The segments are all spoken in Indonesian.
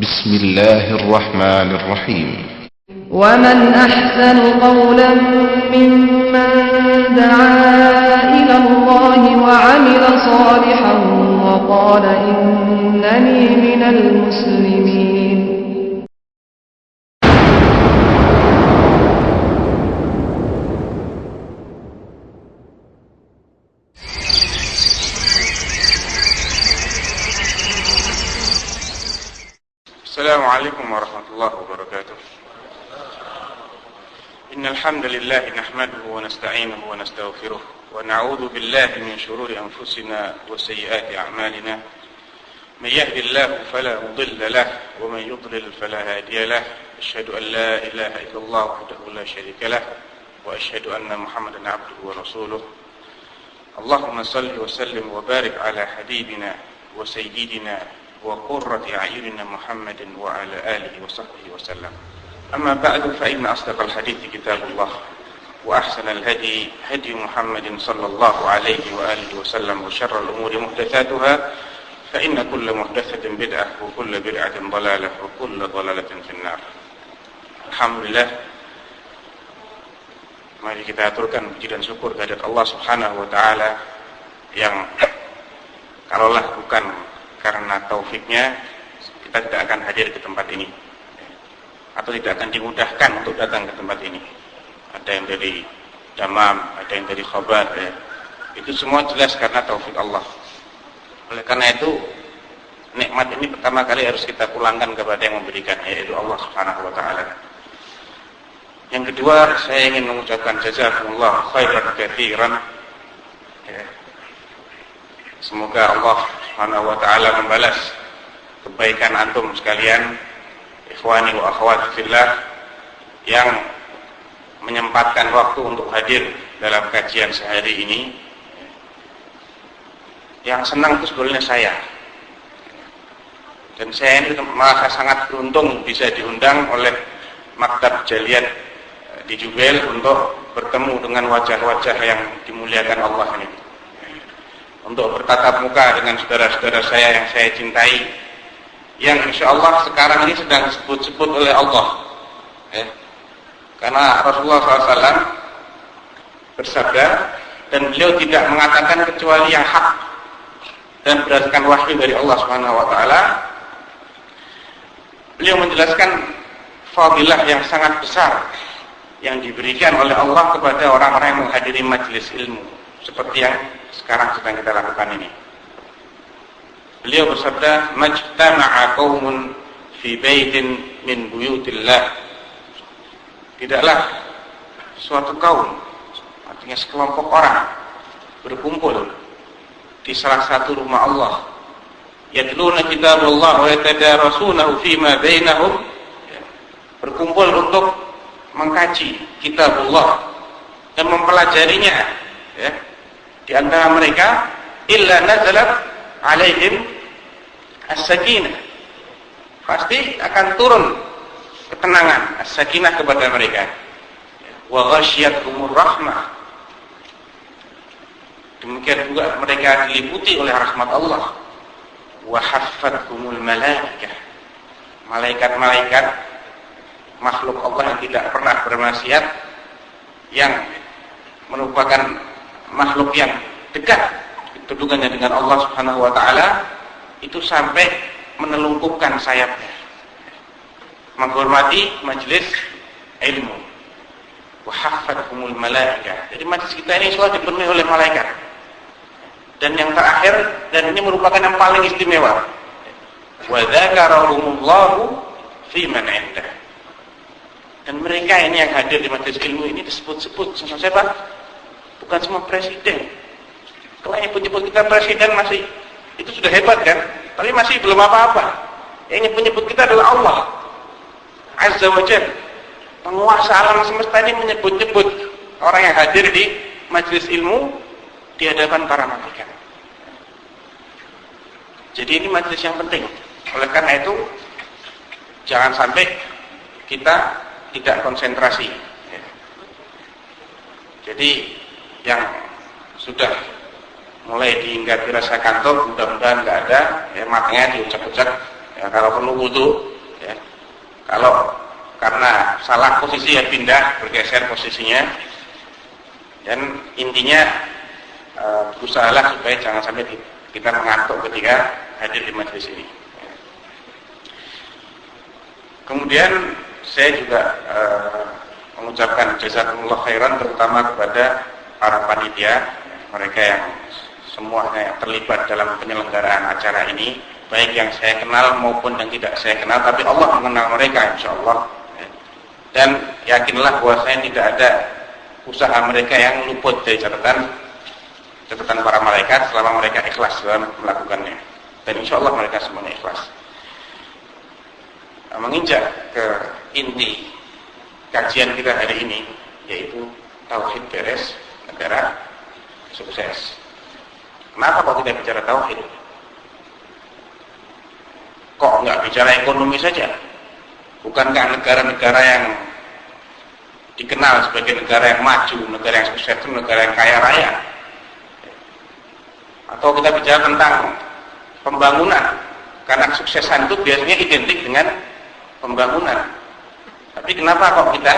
بسم الله الرحمن الرحيم ومن أحسن قولا ممن دعا إلى الله وعمل صالحا وقال إنني من المسلمين. السلام عليكم ورحمة الله وبركاته. إن الحمد لله نحمده ونستعينه ونستغفره ونعوذ بالله من شرور أنفسنا وسيئات أعمالنا. من يهد الله فلا مضل له ومن يضلل فلا هادي له. أشهد أن لا إله إلا الله وحده لا شريك له وأشهد أن محمدا عبده ورسوله. اللهم صل وسلم وبارك على حبيبنا وسيدنا وقرة أعيننا محمد وعلى آله وصحبه وسلم. أما بعد فإن أصدق الحديث كتاب الله وأحسن الهدي هدي محمد صلى الله عليه وآله وسلم وشر الأمور محدثاتها فإن كل محدثة بدعة وكل بدعة ضلالة وكل ضلالة في النار. Alhamdulillah, mari kita aturkan puji dan syukur kehadirat Allah Subhanahu wa taala yang kalaulah bukan karena taufiknya kita tidak akan hadir ke tempat ini atau tidak akan dimudahkan untuk datang ke tempat ini. Ada yang dari Damam, ada yang dari Khabar ya. Itu semua jelas karena taufik Allah. Oleh karena itu nikmat ini pertama kali harus kita pulangkan kepada yang memberikan, yaitu Allah Subhanahu wa taala. Yang kedua, saya ingin mengucapkan jazakumullah khairan katsiran ya. Semoga Allah Subhanahu wa ta'ala membalas kebaikan antum sekalian, ikhwani wa akhwati fillah, yang menyempatkan waktu untuk hadir dalam kajian sehari ini. Yang senang itu sebetulnya saya. Dan saya ini merasa sangat beruntung bisa diundang oleh Maktab Jaliyat di Jubail untuk bertemu dengan wajah-wajah yang dimuliakan Allah ini, untuk bertatap muka dengan saudara-saudara saya yang saya cintai, yang insya Allah sekarang ini sedang disebut-sebut oleh Allah ya. Karena Rasulullah SAW bersabda, dan beliau tidak mengatakan kecuali yang hak dan berdasarkan wahyu dari Allah Subhanahu wa taala. Beliau menjelaskan fadilah yang sangat besar yang diberikan oleh Allah kepada orang-orang yang menghadiri majelis ilmu seperti yang sekarang sedang kita lakukan ini. Beliau bersabda, majtama'a qaumun fi baitin min buyutillah. Tidaklah suatu kaum, artinya sekelompok orang, berkumpul di salah satu rumah Allah, yatluna kitabullah wa yatadarasunahu fima bainahum, berkumpul untuk mengkaji kitabullah dan mempelajarinya ya. Di antara mereka illa nazalat alaihim as-sakinah, pasti akan turun ketenangan as-sakinah kepada mereka. Wa ghasyiyatuhumur rahmah, demikian juga mereka diliputi oleh rahmat Allah. Wa haffathumul malaikah, malaikat-malaikat makhluk Allah yang tidak pernah bermaksiat, yang merupakan makhluk yang dekat kedudukannya dengan Allah Subhanahu wa taala, itu sampai menelungkupkan sayapnya menghormati majelis ilmu. Wa haffathumul malaikah, jadi majelis kita ini selalu dipenuhi oleh malaikat. Dan yang terakhir, dan ini merupakan yang paling istimewa, wa dzakarahumullahu fi man 'indah, dan mereka ini yang hadir di majelis ilmu ini disebut-sebut sama siapa? Bukan semua presiden. Kalau yang penyebut kita presiden masih, itu sudah hebat kan? Tapi masih belum apa-apa. Yang penyebut kita adalah Allah Azza wa Jalla, penguasa alam semesta ini menyebut-nyebut orang yang hadir di majelis ilmu di hadapan para malaikat. Jadi ini majelis yang penting. Oleh karena itu jangan sampai kita tidak konsentrasi ya. Jadi yang sudah mulai dihinggati rasa kantuk mudah-mudahan nggak ada ya, matanya diucap-ucap ya, kalau perlu wudu Ya. Kalau karena salah posisi ya pindah, bergeser posisinya. Dan intinya berusahalah supaya jangan sampai kita mengantuk ketika hadir di majelis ini. Kemudian saya juga mengucapkan jazakumullah khairan terutama kepada para panitia, mereka yang semuanya yang terlibat dalam penyelenggaraan acara ini, baik yang saya kenal maupun yang tidak saya kenal, tapi Allah mengenal mereka insyaallah. Dan yakinlah bahwa saya tidak ada usaha mereka yang luput dari catatan para malaikat selama mereka ikhlas dalam melakukannya. Dan insyaallah mereka semuanya ikhlas. Menginjak ke inti kajian kita hari ini, yaitu tauhid beres, negara sukses. Kenapa kok kita bicara tauhid? Kok nggak bicara ekonomi saja? Bukankah negara-negara yang dikenal sebagai negara yang maju, negara yang sukses, negara yang kaya raya? Atau kita bicara tentang pembangunan? Karena kesuksesan itu biasanya identik dengan pembangunan. Tapi kenapa kok kita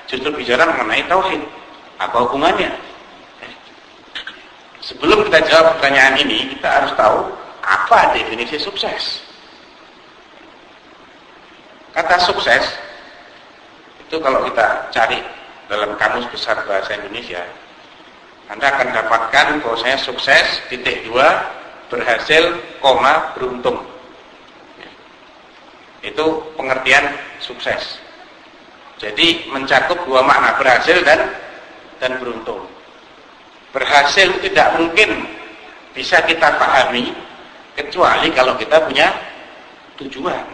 justru bicara mengenai tauhid? Apa hubungannya? Sebelum kita jawab pertanyaan ini, kita harus tahu apa definisi sukses. Kata sukses itu kalau kita cari dalam kamus besar bahasa Indonesia, Anda akan dapatkan bahwasanya sukses titik 2 berhasil, koma beruntung. Itu pengertian sukses. Jadi mencakup dua makna, berhasil dan beruntung. Berhasil tidak mungkin bisa kita pahami kecuali kalau kita punya tujuan.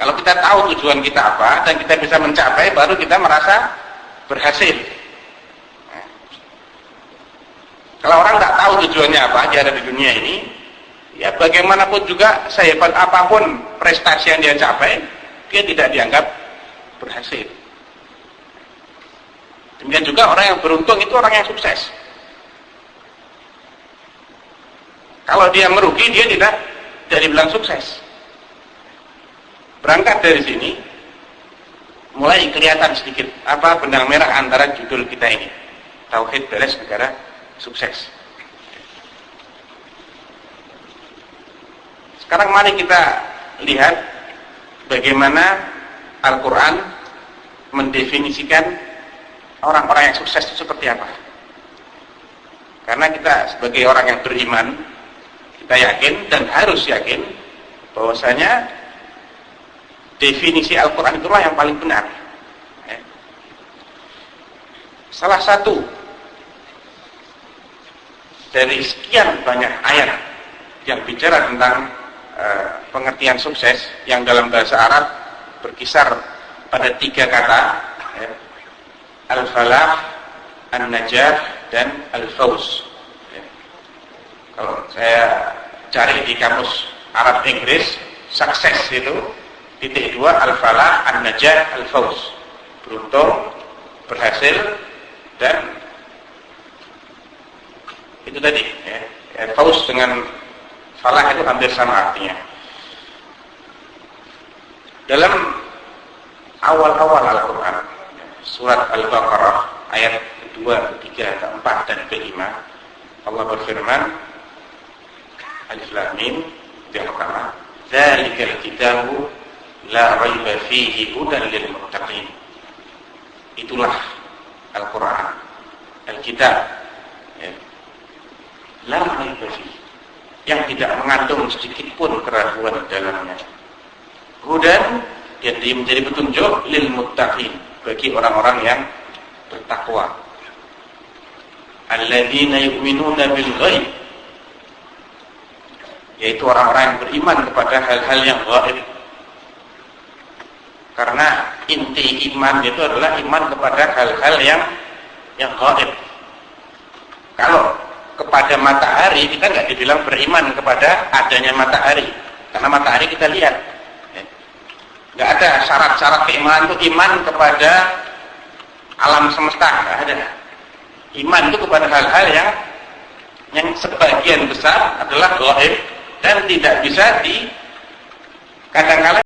Kalau kita tahu tujuan kita apa dan kita bisa mencapai, baru kita merasa berhasil. Kalau orang nggak tahu tujuannya apa, dia ada di dunia ini, ya bagaimanapun juga sehebat apapun prestasi yang dia capai, dia tidak dianggap berhasil. Demikian juga orang yang beruntung itu orang yang sukses. Kalau dia merugi, dia tidak dibilang sukses. Berangkat dari sini, mulai kelihatan sedikit apa benang merah antara judul kita ini, tauhid beres, negara sukses. Sekarang mari kita lihat bagaimana Al-Quran mendefinisikan orang-orang yang sukses itu seperti apa. Karena kita sebagai orang yang beriman, kita yakin dan harus yakin bahwasanya definisi Al-Quran itulah yang paling benar. Salah satu dari sekian banyak ayat yang bicara tentang pengertian sukses yang dalam bahasa Arab berkisar pada 3 kata, al-falah, an-najah, dan al-fawz. Kalau saya cari di kamus Arab Inggris, sukses itu titik 2, al-falah, an-najah, al-fawz. Beruntung, berhasil, dan itu tadi ya, fawz dengan falah itu hampir sama artinya. Dalam awal-awal Al-Quran, surat Al-Baqarah ayat kedua, ketiga, keempat, dan kelima, Allah berfirman, Alif Lam Mim, yang pertama, dzalikal kitabu la raiba fihi hudan lil muttaqin. Itulah Al-Quran, Al-Kitab, ya, la raiba fihi, yang tidak mengandung sedikit pun keraguan dalamnya. Hudan, yang menjadi petunjuk lil muttaqin, bagi orang-orang yang bertakwa. Alladzina yu'minuna bil ghaib, yaitu orang-orang yang beriman kepada hal-hal yang gaib. Karena inti iman itu adalah iman kepada hal-hal yang gaib. Kalau kepada matahari, kita nggak dibilang beriman kepada adanya matahari, karena matahari kita lihat. Nggak ada syarat-syarat keimanan itu iman kepada alam semesta, nggak ada. Iman itu kepada hal-hal yang sebagian besar adalah gaib dan tidak bisa kadang-kadang